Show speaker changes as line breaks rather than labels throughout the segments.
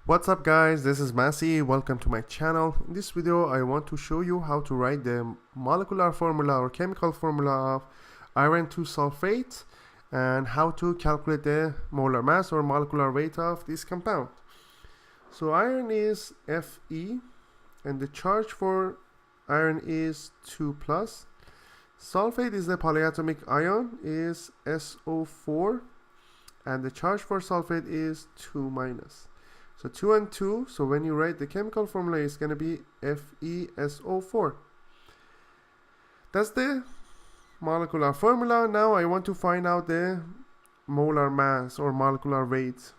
What's up guys, this is Masi, welcome to my channel. In this video I want to show you how to write the molecular formula or chemical formula of iron 2 sulfate and how to calculate the molar mass or molecular weight of this compound. So iron is Fe and the charge for iron is 2 plus. Sulfate is the polyatomic ion is SO4 and the charge for sulfate is 2 minus. So 2 and 2, so when you write the chemical formula, it's going to be FeSO4. That's the molecular formula. Now I want to find out the molar mass or molecular weight.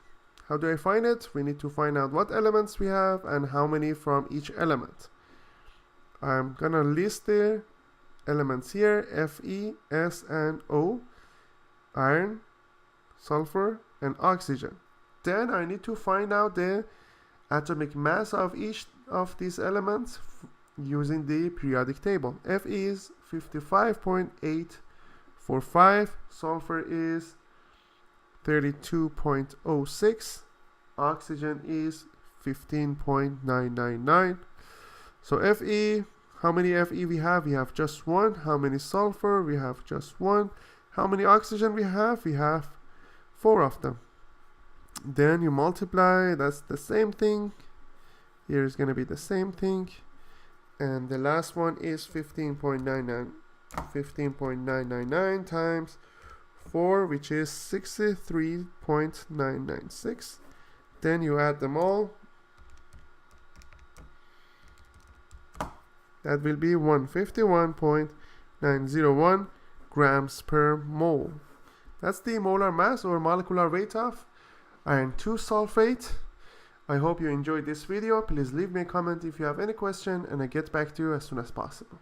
How do I find it? We need to find out what elements we have and how many from each element. I'm going to list the elements here, Fe, S, and O, iron, sulfur, and oxygen. Then I need to find out the atomic mass of each of these elements using the periodic table. Fe is 55.845, sulfur is 32.06, oxygen is 15.999. So Fe, how many Fe we have? We have just one. How many sulfur? We have just one. How many oxygen we have? We have 4 of them. Then you multiply, that's the same thing. Here is going to be the same thing. And the last one is 15.999 times 4, which is 63.996. Then you add them all. That will be 151.901 grams per mole. That's the molar mass or molecular weight of iron 2 sulfate. I hope you enjoyed this video. Please leave me a comment if you have any question and I'll get back to you as soon as possible.